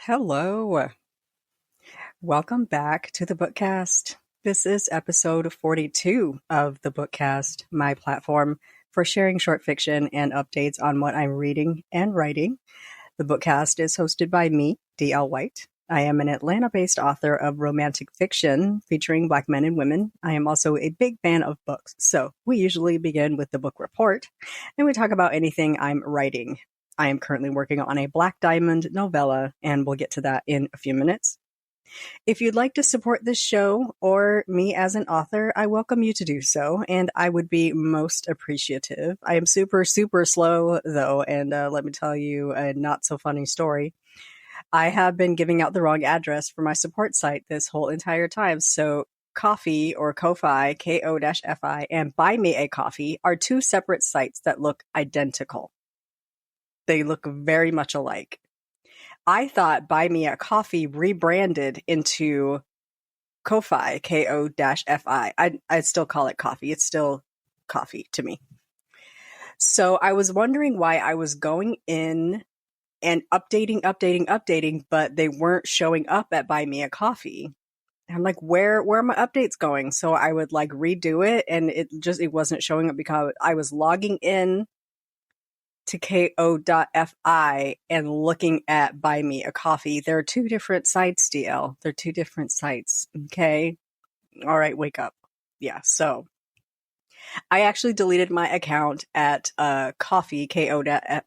Hello. Welcome back to the Bookcast. This is episode 42 of the Bookcast, my platform for sharing short fiction and updates on what I'm reading and writing. The Bookcast is hosted by me, D.L. White. I am an Atlanta-based author of romantic fiction featuring Black men and women. I am also a big fan of books, so we usually begin with the book report, and we talk about anything I'm writing. I am currently working on a Black Diamond novella, and we'll get to that in a few minutes. If you'd like to support this show or me as an author, I welcome you to do so, and I would be most appreciative. I am super slow, though, and let me tell you a not-so-funny story. I have been giving out the wrong address for my support site this whole entire time, so Ko-fi or Ko-fi, Ko-fi, and BuyMeACoffee are two separate sites that look identical. They look very much alike. I thought BuyMeACoffee rebranded into Ko-fi, Ko-fi. I still call it coffee. It's still coffee to me. So I was wondering why I was going in and updating, but they weren't showing up at BuyMeACoffee. I'm like, where are my updates going? So I would like redo it, and it wasn't showing up because I was logging in to ko.fi and looking at BuyMeACoffee. There are two different sites, DL. They're two different sites. Okay. All right. Wake up. Yeah. So I actually deleted my account at Coffee, ko-fi,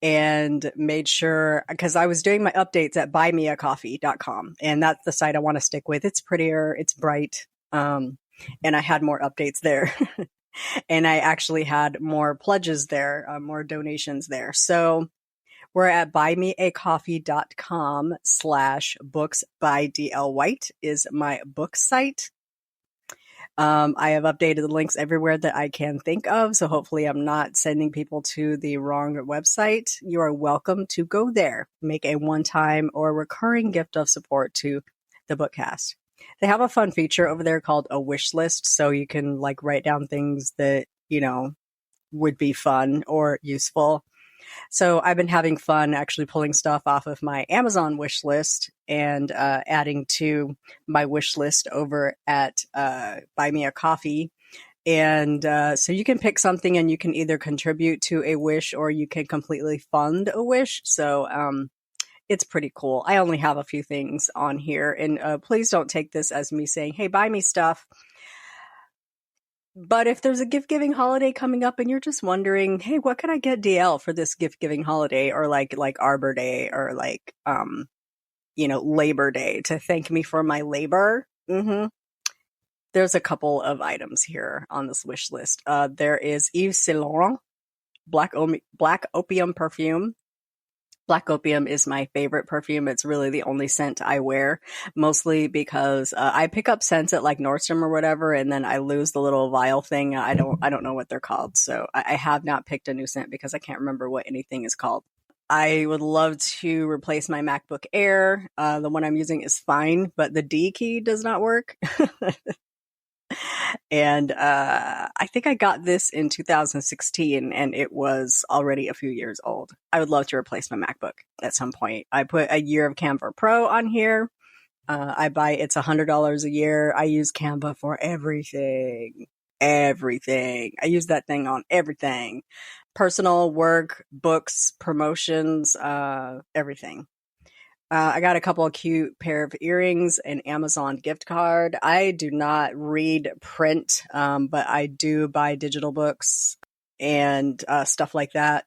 and made sure, because I was doing my updates at buymeacoffee.com, and that's the site I want to stick with. It's prettier, it's bright, and I had more updates there. And I actually had more pledges there, more donations there. So we're at buymeacoffee.com/books by DL White is my book site. I have updated the links everywhere that I can think of, so hopefully I'm not sending people to the wrong website. You are welcome to go there, make a one-time or recurring gift of support to the Bookcast. They have a fun feature over there called a wish list, so you can like write down things that, would be fun or useful. So I've been having fun actually pulling stuff off of my Amazon wish list and adding to my wish list over at BuyMeACoffee. And so you can pick something and you can either contribute to a wish or you can completely fund a wish. So it's pretty cool. I only have a few things on here, and please don't take this as me saying, hey, buy me stuff. But if there's a gift-giving holiday coming up and you're just wondering, hey, what can I get DL for this gift-giving holiday, or like Arbor Day, or like, Labor Day to thank me for my labor. There's a couple of items here on this wish list. There is Yves Saint Laurent Black Opium perfume. Black Opium is my favorite perfume. It's really the only scent I wear, mostly because I pick up scents at like Nordstrom or whatever, and then I lose the little vial thing. I don't know what they're called, so I have not picked a new scent because I can't remember what anything is called. I would love to replace my MacBook Air. The one I'm using is fine, but the D key does not work. And I think I got this in 2016, and it was already a few years old. I would love to replace my MacBook at some point. I put a year of Canva Pro on here. It's $100 a year. I use Canva for everything. I use that thing on everything. Personal, work, books, promotions, everything. I got a couple of cute pair of earrings, an Amazon gift card. I do not read print, but I do buy digital books and stuff like that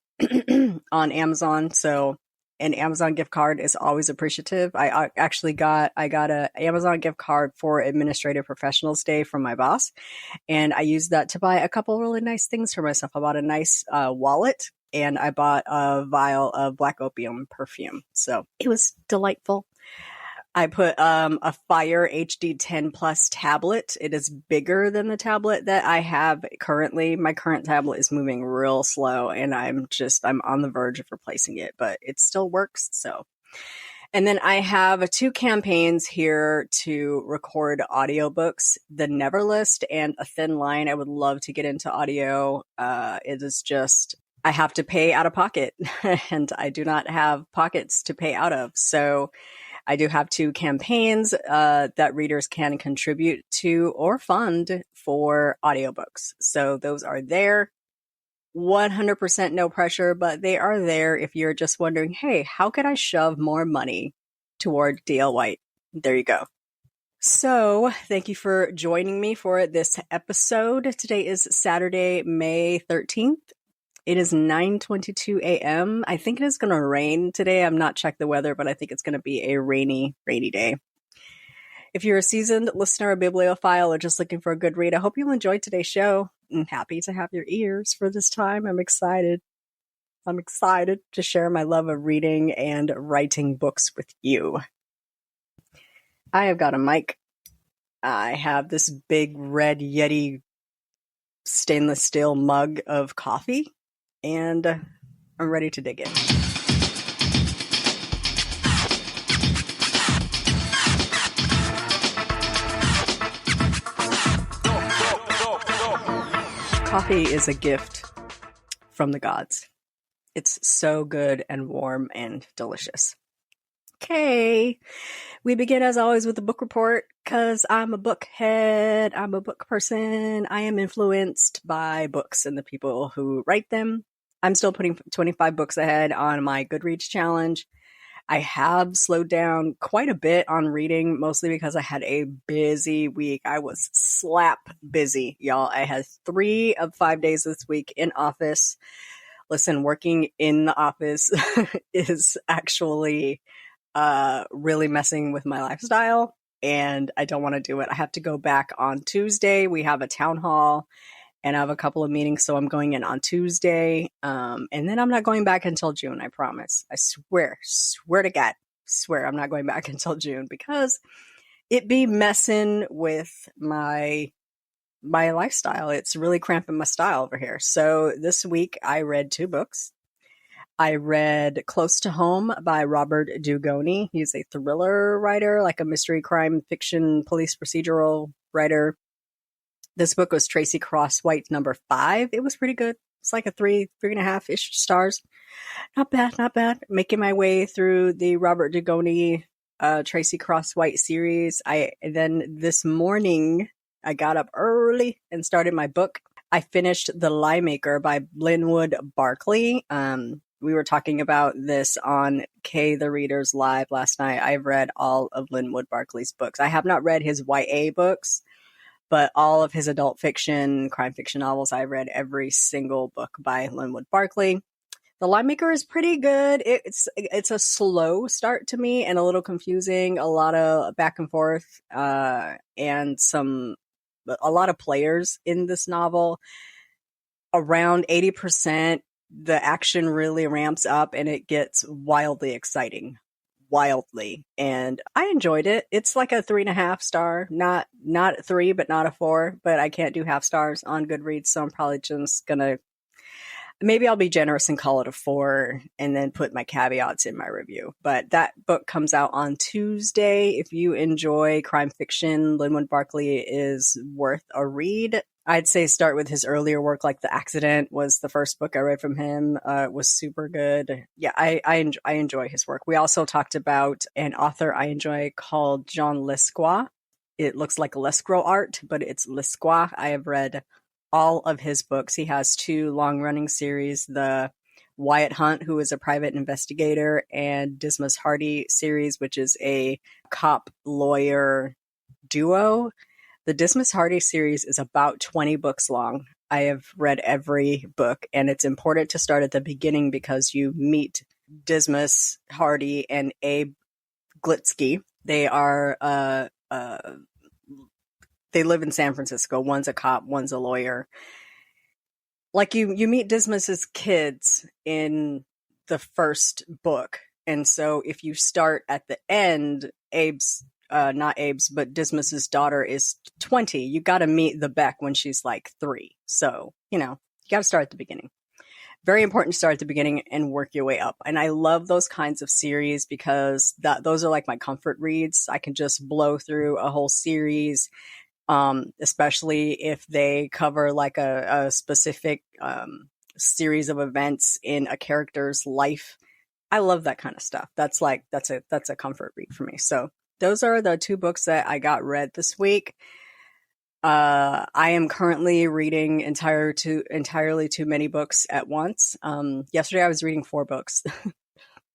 on Amazon. So an Amazon gift card is always appreciative. I got an Amazon gift card for Administrative Professionals Day from my boss, and I used that to buy a couple really nice things for myself. I bought a nice wallet, and I bought a vial of Black Opium perfume. So it was delightful. I put a Fire HD 10 Plus tablet. It is bigger than the tablet that I have currently. My current tablet is moving real slow, and I'm on the verge of replacing it, but it still works. So, and then I have 2 campaigns here to record audiobooks, The Never List and A Thin Line. I would love to get into audio. It is just I have to pay out of pocket and I do not have pockets to pay out of. So I do have two campaigns that readers can contribute to or fund for audiobooks. So those are there. 100% no pressure, but they are there if you're just wondering, hey, how can I shove more money toward D.L. White? There you go. So thank you for joining me for this episode. Today is Saturday, May 13th. It is 9:22 a.m. I think it is going to rain today. I'm not checked the weather, but I think it's going to be a rainy day. If you're a seasoned listener or bibliophile or just looking for a good read, I hope you'll enjoy today's show. I'm happy to have your ears for this time. I'm excited to share my love of reading and writing books with you. I have got a mic. I have this big red Yeti stainless steel mug of coffee, and I'm ready to dig in. Coffee is a gift from the gods. It's so good and warm and delicious. Okay, we begin as always with the book report because I'm a bookhead. I'm a book person. I am influenced by books and the people who write them. I'm still putting 25 books ahead on my Goodreads challenge. I have slowed down quite a bit on reading, mostly because I had a busy week. I was slap busy, y'all. I had 3 of 5 days this week in office. Listen, working in the office is actually really messing with my lifestyle, and I don't want to do it. I have to go back on Tuesday. We have a town hall, and I have a couple of meetings, so I'm going in on Tuesday, and then I'm not going back until June, I promise. I swear to God, I'm not going back until June, because it be messing with my lifestyle. It's really cramping my style over here. So this week I read 2 books. I read Close to Home by Robert Dugoni. He's a thriller writer, like a mystery, crime, fiction, police procedural writer. This book was Tracy Crosswhite number 5. It was pretty good. It's like a 3.5-ish stars. Not bad. Making my way through the Robert Dugoni Tracy Crosswhite series. Then this morning, I got up early and started my book. I finished The Lie Maker by Linwood Barclay. We were talking about this on Kay the Readers Live last night. I've read all of Linwood Barclay's books. I have not read his YA books, but all of his adult fiction, crime fiction novels, I've read every single book by Linwood Barclay. The Lie Maker is pretty good. It's a slow start to me and a little confusing. A lot of back and forth, and a lot of players in this novel. Around 80%, the action really ramps up and it gets wildly exciting. And I enjoyed it. It's like a 3.5 star, not 3, but not a 4, but I can't do half stars on Goodreads. So I'm probably just maybe I'll be generous and call it a 4 and then put my caveats in my review. But that book comes out on Tuesday. If you enjoy crime fiction, Linwood Barclay is worth a read. I'd say start with his earlier work, like The Accident was the first book I read from him. It was super good. Yeah, I enjoy his work. We also talked about an author I enjoy called John Lescroart. It looks like Lescroart, but it's Lescroart. I have read all of his books. He has 2 long-running series, the Wyatt Hunt, who is a private investigator, and Dismas Hardy series, which is a cop-lawyer duo. The Dismas Hardy series is about 20 books long. I have read every book, and it's important to start at the beginning because you meet Dismas Hardy and Abe Glitsky. They are they live in San Francisco. One's a cop, one's a lawyer. Like you meet Dismas's kids in the first book, and so if you start at the end, but Dismas's daughter is 20. You got to meet the Beck when she's like 3. So, you got to start at the beginning. Very important to start at the beginning and work your way up. And I love those kinds of series because those are like my comfort reads. I can just blow through a whole series, especially if they cover like a specific series of events in a character's life. I love that kind of stuff. That's a comfort read for me. So those are the 2 books that I got read this week. I am currently reading entirely too many books at once. Yesterday I was reading 4 books.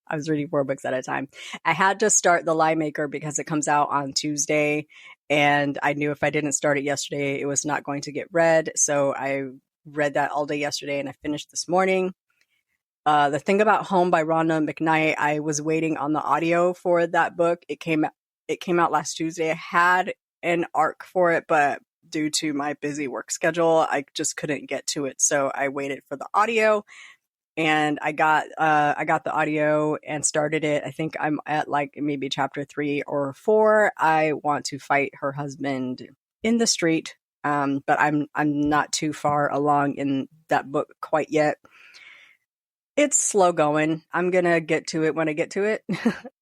I was reading 4 books at a time. I had to start The Lie Maker because it comes out on Tuesday, and I knew if I didn't start it yesterday, it was not going to get read. So I read that all day yesterday, and I finished this morning. The Thing About Home by Rhona and McKnight, I was waiting on the audio for that book. It came out last Tuesday. I had an arc for it, but due to my busy work schedule, I just couldn't get to it. So I waited for the audio. And I got the audio and started it. I think I'm at like maybe chapter 3 or 4. I want to fight her husband in the street, but I'm not too far along in that book quite yet. It's slow going. I'm gonna get to it when I get to it,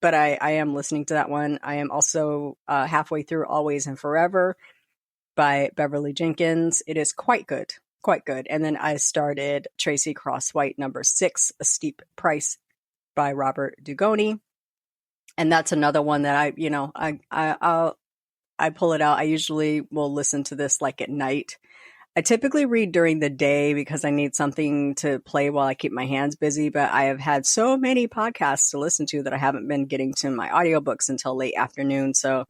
but I am listening to that one. I am also halfway through Always and Forever by Beverly Jenkins. It is quite good. And then I started Tracy Crosswhite number 6, A Steep Price by Robert Dugoni. And that's another one that I pull it out. I usually will listen to this like at night. I typically read during the day because I need something to play while I keep my hands busy, but I have had so many podcasts to listen to that I haven't been getting to my audiobooks until late afternoon. So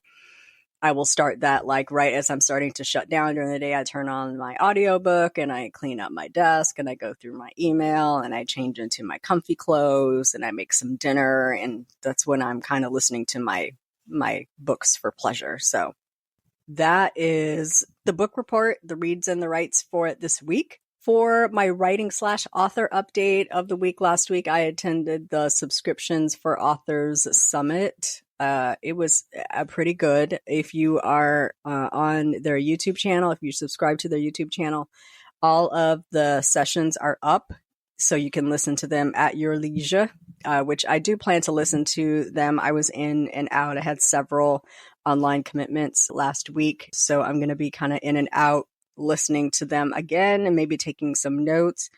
I will start that like right as I'm starting to shut down during the day. I turn on my audiobook and I clean up my desk and I go through my email and I change into my comfy clothes and I make some dinner. And that's when I'm kind of listening to my books for pleasure. So that is the book report, the reads and the writes for it this week. For my writing/author update of the week last week, I attended the Subscriptions for Authors Summit. It was pretty good. If you are on their YouTube channel, if you subscribe to their YouTube channel, all of the sessions are up, so you can listen to them at your leisure, which I do plan to listen to them. I was in and out. I had several online commitments last week, so I'm going to be kind of in and out listening to them again and maybe taking some notes.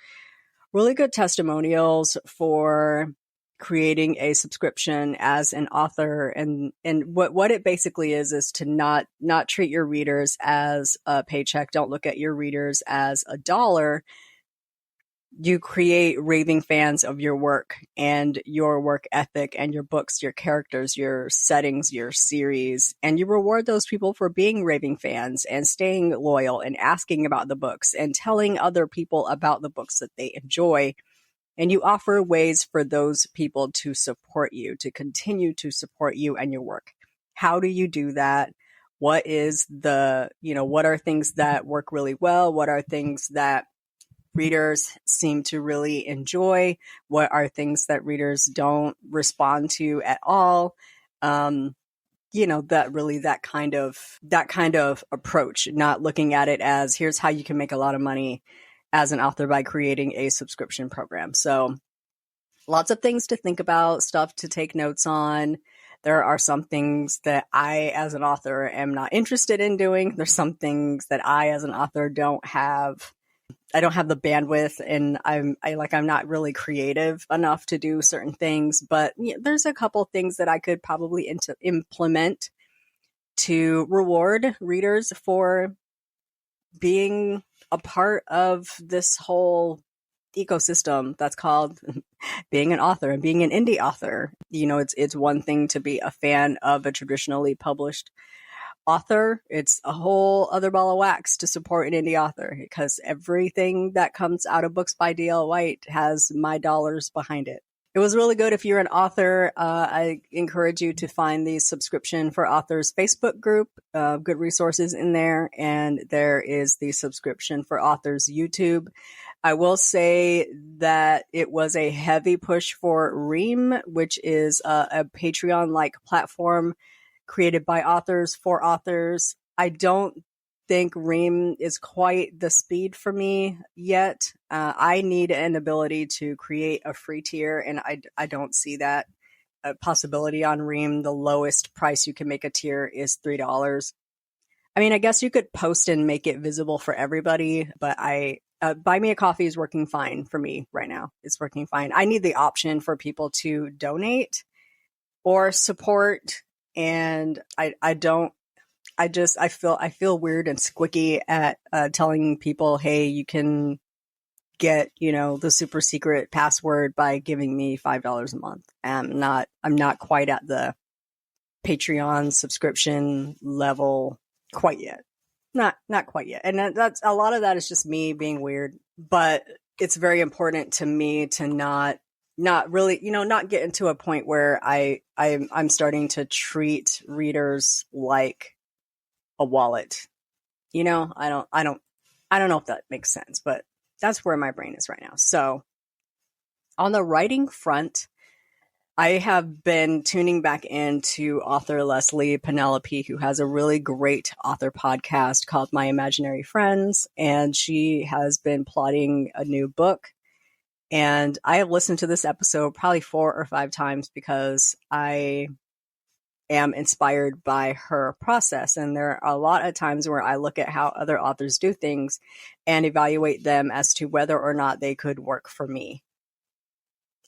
Really good testimonials for creating a subscription as an author, and what it basically is to not treat your readers as a paycheck. Don't look at your readers as a dollar. You create raving fans of your work and your work ethic and your books, your characters, your settings, your series, and you reward those people for being raving fans and staying loyal and asking about the books and telling other people about the books that they enjoy. And you offer ways for those people to support you, to continue to support you and your work. How do you do that? What is what are things that work really well? What are things that readers seem to really enjoy? What are things that readers don't respond to at all? That kind of approach, not looking at it as here's how you can make a lot of money as an author by creating a subscription program. So lots of things to think about, stuff to take notes on. There are some things that I, as an author, am not interested in doing. There's some things that I, as an author, don't have the bandwidth, and I'm not really creative enough to do certain things. But there's a couple things that I could probably implement to reward readers for being a part of this whole ecosystem that's called being an author and being an indie author. It's one thing to be a fan of a traditionally published author. It's a whole other ball of wax to support an indie author, because everything that comes out of Books by D.L. White has my dollars behind it. It was really good. If you're an author, I encourage you to find the Subscription for Authors Facebook group. Good resources in there. And there is the Subscription for Authors YouTube. I will say that it was a heavy push for Ream, which is a Patreon-like platform created by authors for authors. I don't think Ream is quite the speed for me yet. I need an ability to create a free tier, and I don't see that possibility on Ream. The lowest price you can make a tier is $3. I mean, I guess you could post and make it visible for everybody, but I BuyMeACoffee is working fine for me right now. It's working fine. I need the option for people to donate or support. And I feel weird and squicky at telling people, hey, you can get, the super secret password by giving me $5 a month. I'm not quite at the Patreon subscription level quite yet. Not quite yet. And that's a lot of that is just me being weird, but it's very important to me to not really, not get into a point where I'm starting to treat readers like a wallet. I don't know if that makes sense, but that's where my brain is right now. So on the writing front, I have been tuning back into author Leslie Penelope, who has a really great author podcast called My Imaginary Friends, and she has been plotting a new book. And I have listened to this episode probably 4 or 5 times because I am inspired by her process. And there are a lot of times where I look at how other authors do things and evaluate them as to whether or not they could work for me.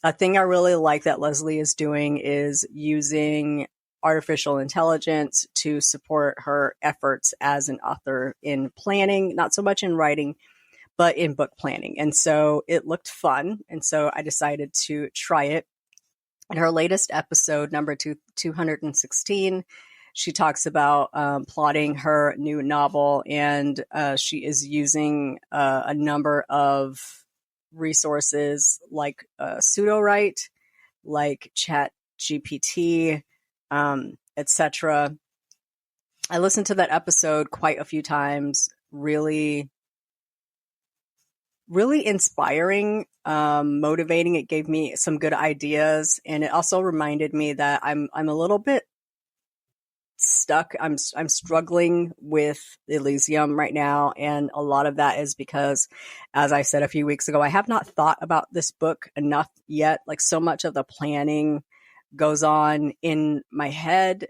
A thing I really like that Leslie is doing is using artificial intelligence to support her efforts as an author in planning, not so much in writing, but in book planning. And so it looked fun. And so I decided to try it. In her latest episode, number 216, she talks about plotting her new novel, and she is using a number of resources like SudoWrite, like Chat GPT, etc. I listened to that episode quite a few times. Really inspiring, motivating. It gave me some good ideas, and it also reminded me that I'm a little bit stuck. I'm struggling with ELYSIUM right now, and a lot of that is because, as I said a few weeks ago, I have not thought about this book enough yet. Like, so much of the planning goes on in my head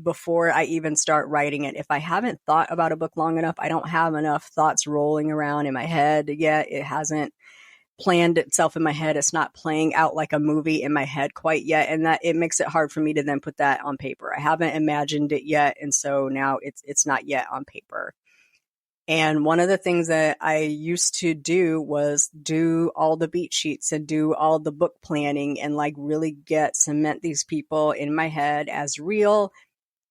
before I even start writing it. If I haven't thought about a book long enough, I don't have enough thoughts rolling around in my head yet. It hasn't planned itself in my head. It's not playing out like a movie in my head quite yet. And that it makes it hard for me to then put that on paper. I haven't imagined it yet. And so now it's not yet on paper. And one of the things that I used to do was do all the beat sheets and do all the book planning and like really cement these people in my head as real.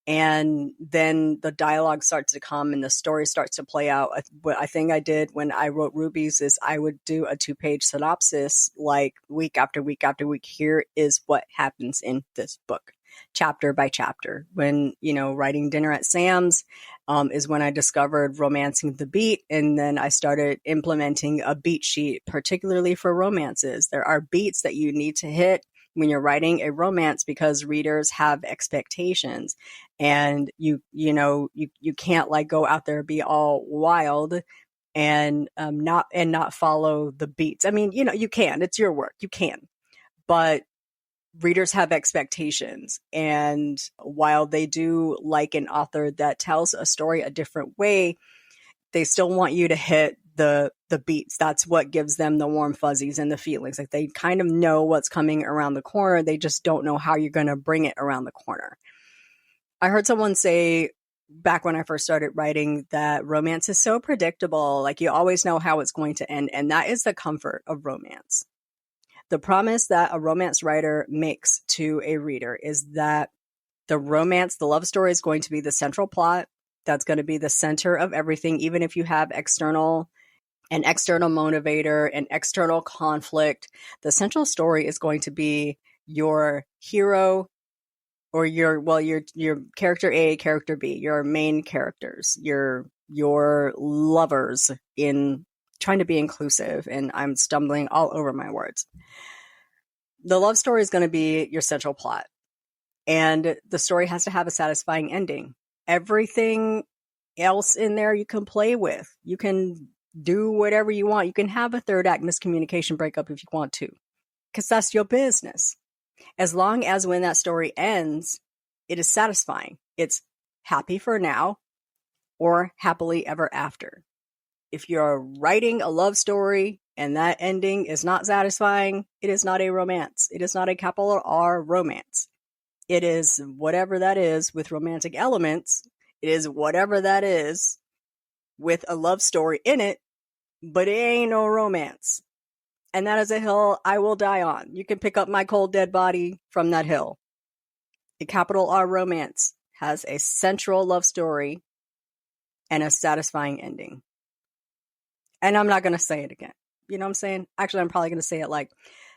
And then the dialogue starts to come and the story starts to play out. What I think I did when I wrote Rubies is I would do a 2-page synopsis, like week after week after week. Here is what happens in this book, chapter by chapter. When, writing Dinner at Sam's is when I discovered romancing the beat. And then I started implementing a beat sheet, particularly for romances. There are beats that you need to hit when you're writing a romance because readers have expectations, and you can't like go out there and be all wild and not follow the beats. I mean, you can, it's your work, you can, but readers have expectations. And while they do like an author that tells a story a different way, they still want you to hit the beats. That's what gives them the warm fuzzies and the feelings. Like, they kind of know what's coming around the corner. They just don't know how you're going to bring it around the corner. I heard someone say back when I first started writing that romance is so predictable. Like, you always know how it's going to end. And that is the comfort of romance. The promise that a romance writer makes to a reader is that the love story is going to be the central plot. That's going to be the center of everything. Even if you have an external motivator, an external conflict, the central story is going to be your hero or your character A, character B, your main characters, your lovers, in trying to be inclusive. And I'm stumbling all over my words. The love story is going to be your central plot. And the story has to have a satisfying ending. Everything else in there you can play with. You can do whatever you want. You can have a third act miscommunication breakup if you want to, because that's your business. As long as when that story ends, it is satisfying. It's happy for now or happily ever after. If you're writing a love story and that ending is not satisfying, it is not a romance. It is not a capital R romance. It is whatever that is with romantic elements. It is whatever that is with a love story in it, but it ain't no romance. And that is a hill I will die on. You can pick up my cold dead body from that hill. A capital R romance has a central love story and a satisfying ending. And I'm not going to say it again. You know what I'm saying? Actually, I'm probably going to say it like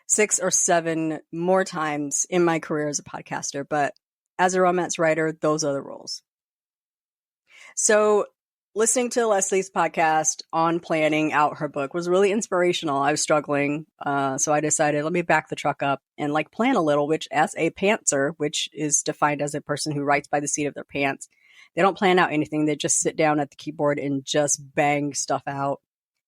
6 or 7 more times in my career as a podcaster. But as a romance writer, those are the rules. So listening to Leslie's podcast on planning out her book was really inspirational. I was struggling. So I decided, let me back the truck up and like plan a little, which as a pantser, which is defined as a person who writes by the seat of their pants, they don't plan out anything. They just sit down at the keyboard and just bang stuff out.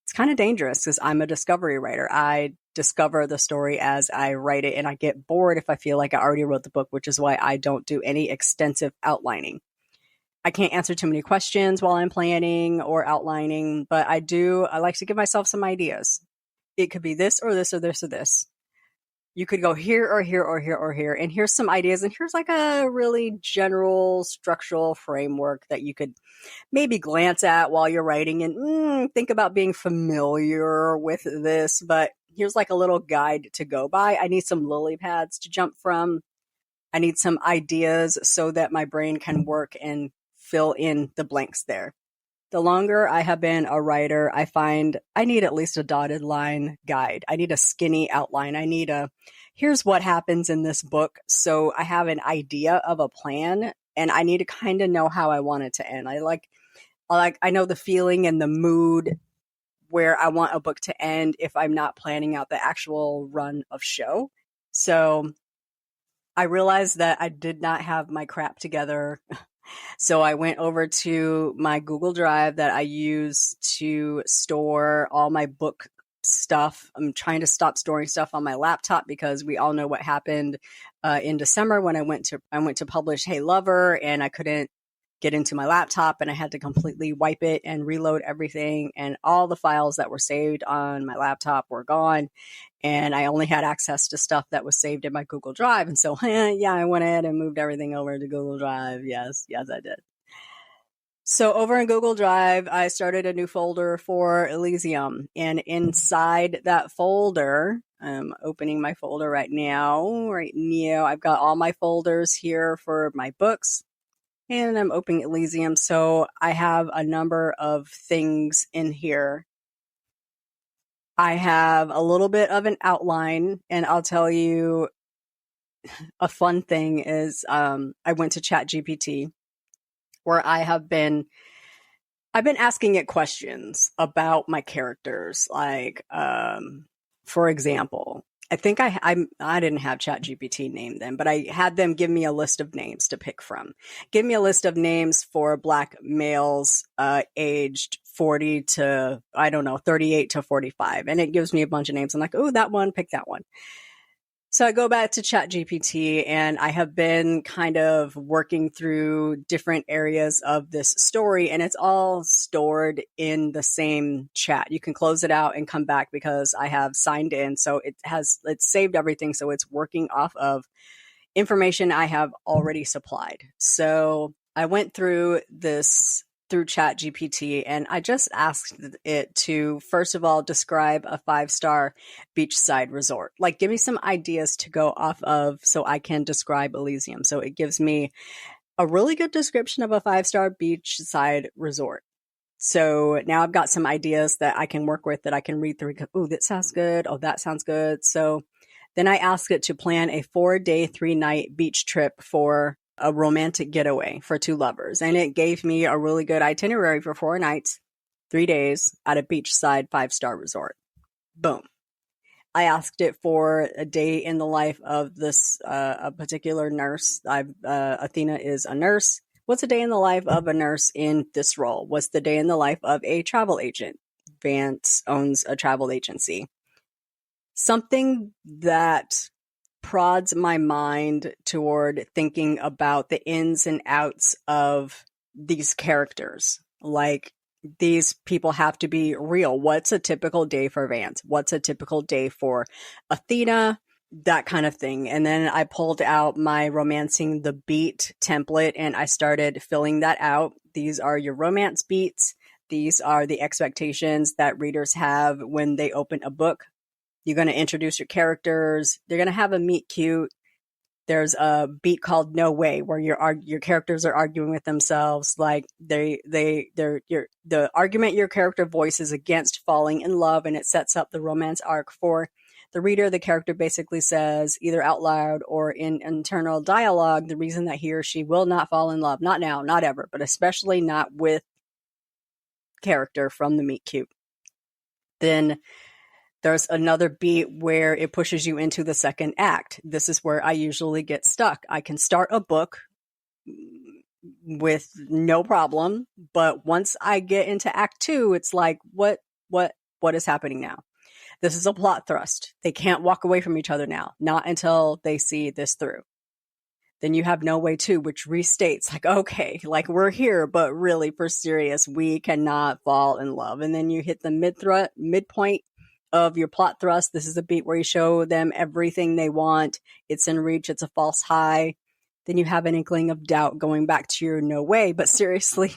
It's kind of dangerous because I'm a discovery writer. I discover the story as I write it, and I get bored if I feel like I already wrote the book, which is why I don't do any extensive outlining. I can't answer too many questions while I'm planning or outlining, but I like to give myself some ideas. It could be this or this or this or this. You could go here or here or here or here. And here's some ideas. And here's like a really general structural framework that you could maybe glance at while you're writing and think about being familiar with this. But here's like a little guide to go by. I need some lily pads to jump from. I need some ideas so that my brain can work and fill in the blanks there. The longer I have been a writer, I find I need at least a dotted line guide. I need a skinny outline. I need here's what happens in this book. So I have an idea of a plan and I need to kind of know how I want it to end. I know the feeling and the mood where I want a book to end if I'm not planning out the actual run of show. So I realized that I did not have my crap together. So I went over to my Google Drive that I use to store all my book stuff. I'm trying to stop storing stuff on my laptop because we all know what happened in December when I went to publish Hey Lover, and I couldn't get into my laptop and I had to completely wipe it and reload everything, and all the files that were saved on my laptop were gone. And I only had access to stuff that was saved in my Google Drive. And so, I went ahead and moved everything over to Google Drive. Yes, I did. So over in Google Drive, I started a new folder for ELYSIUM. And inside that folder, I'm opening my folder right now. I've got all my folders here for my books. And I'm opening ELYSIUM. So I have a number of things in here. I have a little bit of an outline, and I'll tell you a fun thing is I went to ChatGPT where I've been asking it questions about my characters. Like, for example, I think I didn't have ChatGPT name them, but I had them give me a list of names to pick from. Give me a list of names for Black males aged 40 to, 38 to 45. And it gives me a bunch of names. I'm like, oh, that one, pick that one. So I go back to ChatGPT and I have been kind of working through different areas of this story, and it's all stored in the same chat. You can close it out and come back because I have signed in. So it's saved everything. So it's working off of information I have already supplied. So I went through ChatGPT, and I just asked it to, first of all, describe a 5-star beachside resort. Like, give me some ideas to go off of so I can describe ELYSIUM. So it gives me a really good description of a 5-star beachside resort. So now I've got some ideas that I can work with, that I can read through. Oh, that sounds good. Oh, that sounds good. So then I asked it to plan a 4-day, 3-night beach trip for a romantic getaway for 2 lovers. And it gave me a really good itinerary for 4 nights, 3 days at a beachside 5-star resort. Boom. I asked it for a day in the life of this a particular nurse. Athena is a nurse. What's a day in the life of a nurse in this role? What's the day in the life of a travel agent? Vance owns a travel agency. Something that prods my mind toward thinking about the ins and outs of these characters. Like, these people have to be real. What's a typical day for Vance? What's a typical day for Athena? That kind of thing. And then I pulled out my Romancing the Beat template and I started filling that out. These are your romance beats. These are the expectations that readers have when they open a book. You're going to introduce your characters. They're going to have a meet cute. There's a beat called No Way, where your characters are arguing with themselves. Like the argument your character voices against falling in love, and it sets up the romance arc for the reader. The character basically says, either out loud or in internal dialogue, the reason that he or she will not fall in love. Not now, not ever, but especially not with character from the meet cute. Then there's another beat where it pushes you into the second act. This is where I usually get stuck. I can start a book with no problem, but once I get into act 2, it's like, what is happening now? This is a plot thrust. They can't walk away from each other now, not until they see this through. Then you have No Way 2, which restates, like, okay, like we're here, but really for serious, we cannot fall in love. And then you hit the midpoint of your plot thrust. This is a beat where you show them everything they want. It's in reach. It's a false high. Then you have an inkling of doubt going back to your No Way, but seriously,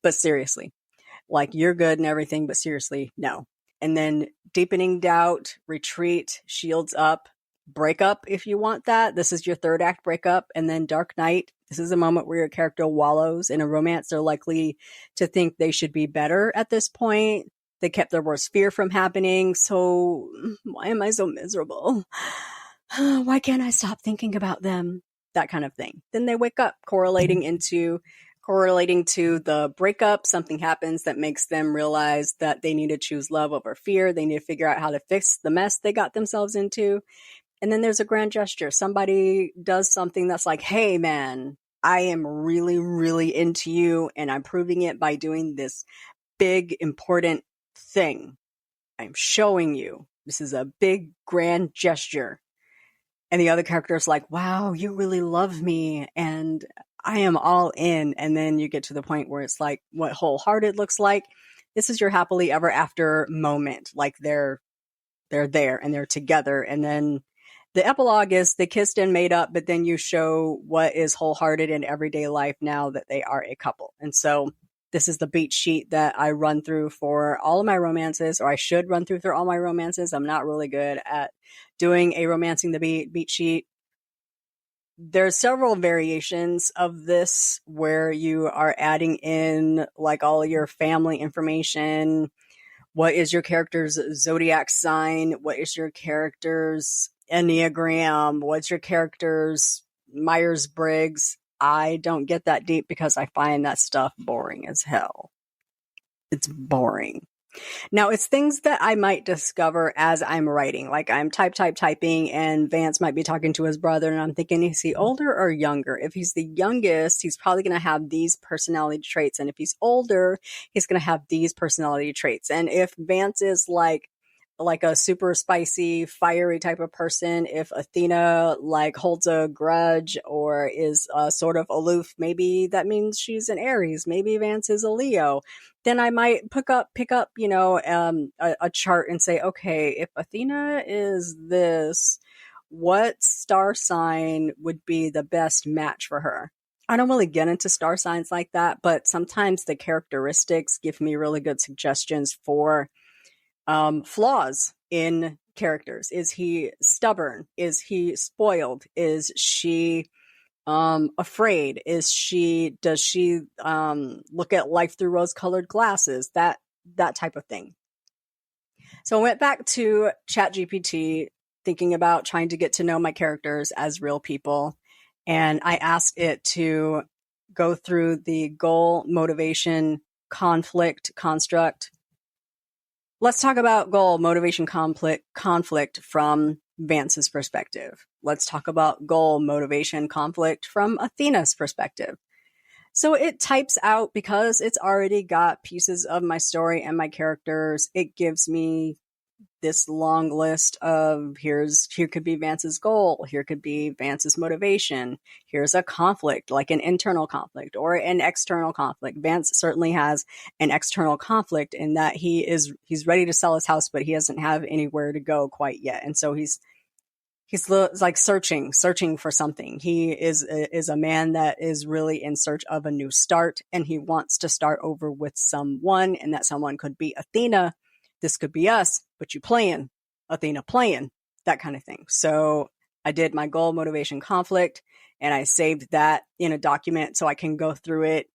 but seriously, like you're good and everything, but seriously, no. And then deepening doubt, retreat, shields up, breakup if you want that. This is your third act breakup. And then Dark Night. This is a moment where your character wallows in a romance. They're likely to think they should be better at this point. They kept their worst fear from happening. So why am I so miserable? Why can't I stop thinking about them? That kind of thing. Then they wake up, correlating to the breakup. Something happens that makes them realize that they need to choose love over fear. They need to figure out how to fix the mess they got themselves into. And then there's a grand gesture. Somebody does something that's like, hey man, I am really, really into you. And I'm proving it by doing this big, important thing. I'm showing you. This is a big, grand gesture. And the other character is like, wow, you really love me. And I am all in. And then you get to the point where it's like what wholehearted looks like. This is your happily ever after moment. Like they're there and they're together. And then the epilogue is they kissed and made up, but then you show what is wholehearted in everyday life now that they are a couple. And so this is the beat sheet that I run through for all of my romances, or I should run through all my romances. I'm not really good at doing a Romancing the beat sheet. There's several variations of this where you are adding in like all your family information. What is your character's zodiac sign? What is your character's Enneagram? What's your character's Myers-Briggs? I don't get that deep because I find that stuff boring as hell. It's boring. Now, it's things that I might discover as I'm writing. Like I'm typing, and Vance might be talking to his brother, and I'm thinking, is he older or younger? If he's the youngest, he's probably going to have these personality traits. And if he's older, he's going to have these personality traits. And if Vance is like a super spicy, fiery type of person, if Athena like holds a grudge or is sort of aloof, maybe that means she's an Aries. Maybe Vance is a Leo. Then I might pick up, a chart and say, okay, if Athena is this, what star sign would be the best match for her? I don't really get into star signs like that, but sometimes the characteristics give me really good suggestions for flaws in characters. Is he stubborn? Is he spoiled? Is she afraid? Does she look at life through rose-colored glasses? That type of thing. So I went back to ChatGPT, thinking about trying to get to know my characters as real people, and I asked it to go through the goal, motivation, conflict construct. Let's talk about goal, motivation, conflict from Vance's perspective. Let's talk about goal, motivation, conflict from Athena's perspective. So it types out, because it's already got pieces of my story and my characters, it gives me this long list of here could be Vance's goal, here could be Vance's motivation, here's a conflict, like an internal conflict or an external conflict. Vance certainly has an external conflict in that he's ready to sell his house, but he doesn't have anywhere to go quite yet. And so he's like searching for something. He is a man that is really in search of a new start, and he wants to start over with someone, and that someone could be Athena. This could be us, but you playing, Athena playing, that kind of thing. So I did my goal, motivation, conflict, and I saved that in a document so I can go through it,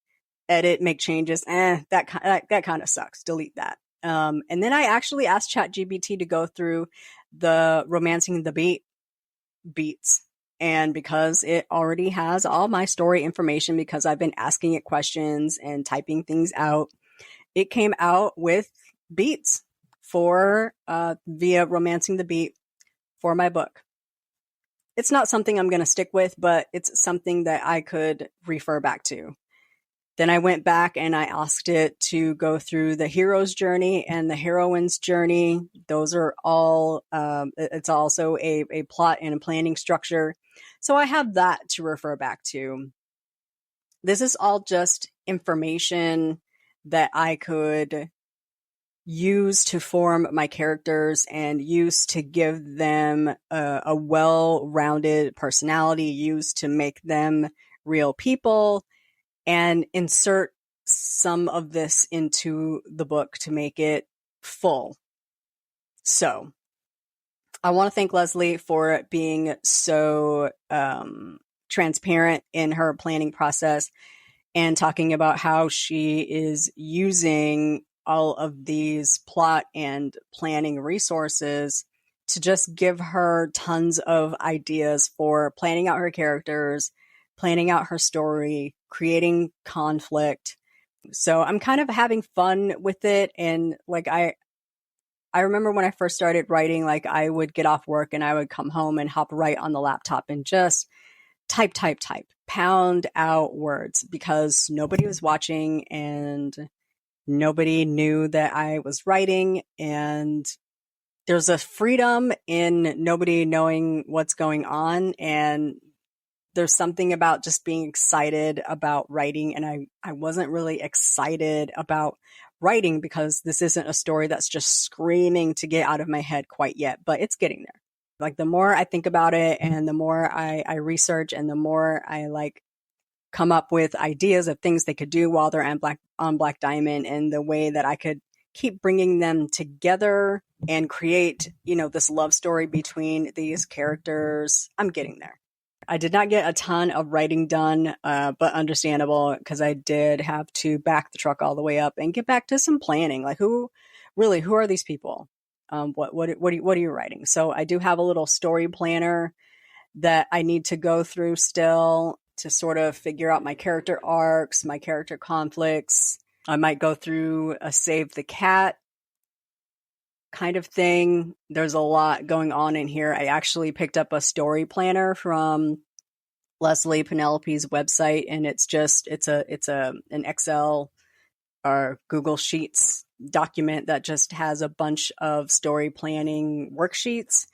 edit, make changes. That kind of sucks. Delete that. And then I actually asked ChatGPT to go through the romancing the beats. And because it already has all my story information, because I've been asking it questions and typing things out, it came out with beats for via romancing the beat for my book. It's not something I'm going to stick with, but it's something that I could refer back to. Then I went back and I asked it to go through the hero's journey and the heroine's journey. Those are all, it's also a plot and a planning structure. So I have that to refer back to. This is all just information that I could use to form my characters and use to give them a well-rounded personality, use to make them real people, and insert some of this into the book to make it full. So I want to thank Leslie for being so transparent in her planning process and talking about how she is using all of these plot and planning resources to just give her tons of ideas for planning out her characters, planning out her story, creating conflict. So I'm kind of having fun with it. And like, I remember when I first started writing, like I would get off work and I would come home and hop right on the laptop and just type, pound out words, because nobody was watching and nobody knew that I was writing. And there's a freedom in nobody knowing what's going on. And there's something about just being excited about writing. And I wasn't really excited about writing because this isn't a story that's just screaming to get out of my head quite yet, but it's getting there. Like the more I think about it and the more I research and the more I like come up with ideas of things they could do while they're on Black Diamond, and the way that I could keep bringing them together and create, this love story between these characters, I'm getting there. I did not get a ton of writing done, but understandable, because I did have to back the truck all the way up and get back to some planning. Like who are these people? What are you writing? So I do have a little story planner that I need to go through still to sort of figure out my character arcs, my character conflicts. I might go through a save the cat kind of thing. There's a lot going on in here. I actually picked up a story planner from Leslie Penelope's website, and it's an Excel or Google Sheets document that just has a bunch of story planning worksheets.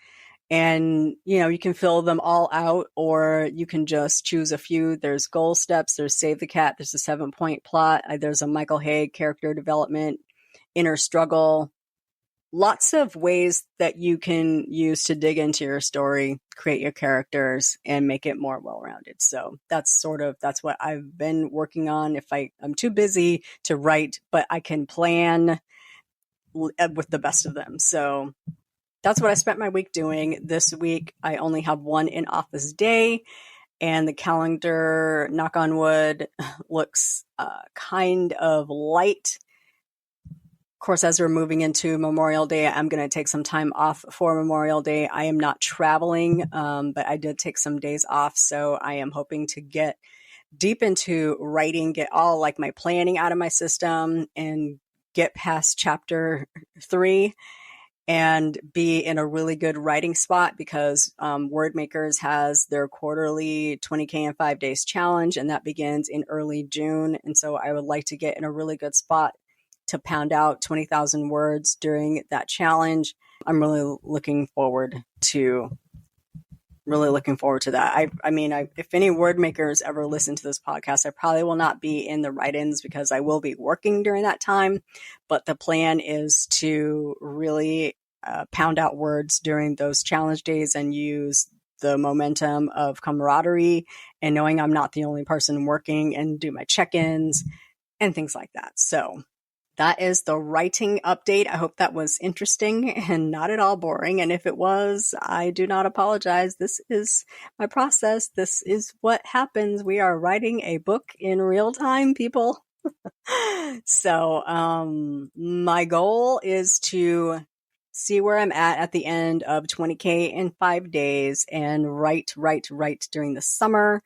And, you can fill them all out, or you can just choose a few. There's goal steps, there's save the cat, there's a 7-point plot, there's a Michael Haig character development, inner struggle. Lots of ways that you can use to dig into your story, create your characters, and make it more well-rounded. So that's what I've been working on. If I'm too busy to write, but I can plan with the best of them. So that's what I spent my week doing. This week, I only have one in-office day, and the calendar, knock on wood, looks kind of light. Of course, as we're moving into Memorial Day, I'm going to take some time off for Memorial Day. I am not traveling, but I did take some days off, so I am hoping to get deep into writing, get all like my planning out of my system, and get past chapter 3. And be in a really good writing spot, because Wordmakers has their quarterly 20K in 5 days challenge, and that begins in early June. And so I would like to get in a really good spot to pound out 20,000 words during that challenge. I'm really looking forward to that. I mean, if any word makers ever listen to this podcast, I probably will not be in the write-ins because I will be working during that time. But the plan is to really pound out words during those challenge days and use the momentum of camaraderie and knowing I'm not the only person working, and do my check-ins and things like that. So that is the writing update. I hope that was interesting and not at all boring. And if it was, I do not apologize. This is my process. This is what happens. We are writing a book in real time, people. So my goal is to see where I'm at the end of 20K in 5 days and write during the summer.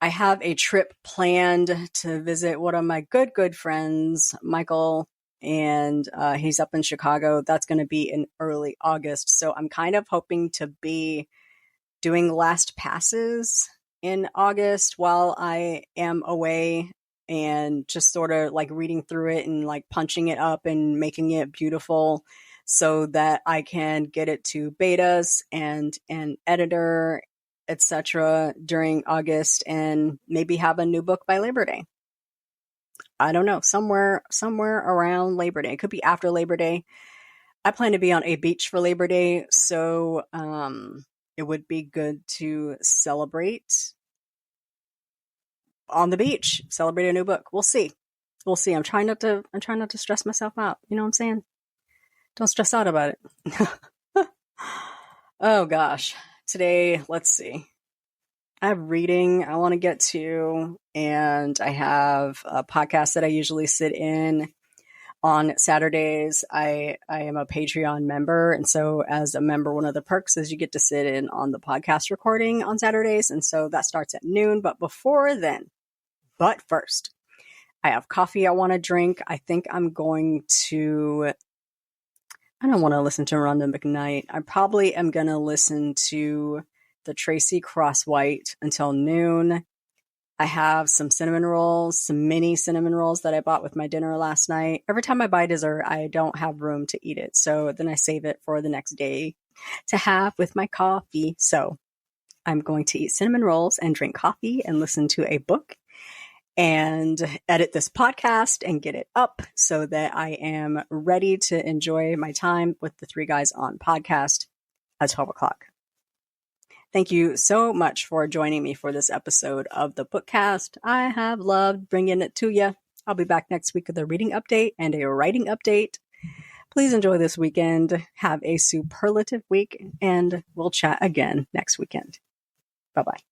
I have a trip planned to visit one of my good friends, Michael, and he's up in Chicago. That's going to be in early August. So I'm kind of hoping to be doing last passes in August while I am away, and just sort of like reading through it and like punching it up and making it beautiful so that I can get it to betas and an editor, etc. during August, and maybe have a new book by Labor Day. I don't know, somewhere around Labor Day. It could be after Labor Day. I plan to be on a beach for Labor Day, so it would be good to celebrate on the beach, celebrate a new book. We'll see. I'm trying not to stress myself out. You know what I'm saying? Don't stress out about it. Oh gosh. Today, let's see. I have reading I want to get to, and I have a podcast that I usually sit in on Saturdays. I am a Patreon member, and so as a member, one of the perks is you get to sit in on the podcast recording on Saturdays, and so that starts at noon. But first, I have coffee I want to drink. I think I'm going to... I don't want to listen to Rhona McKnight. I probably am going to listen to the Tracy Crosswhite until noon. I have some cinnamon rolls, some mini cinnamon rolls that I bought with my dinner last night. Every time I buy dessert, I don't have room to eat it. So then I save it for the next day to have with my coffee. So I'm going to eat cinnamon rolls and drink coffee and listen to a book and edit this podcast and get it up so that I am ready to enjoy my time with the three guys on podcast at 12 o'clock. Thank you so much for joining me for this episode of the Bookcast. I have loved bringing it to you. I'll be back next week with a reading update and a writing update. Please enjoy this weekend. Have a superlative week, and we'll chat again next weekend. Bye-bye.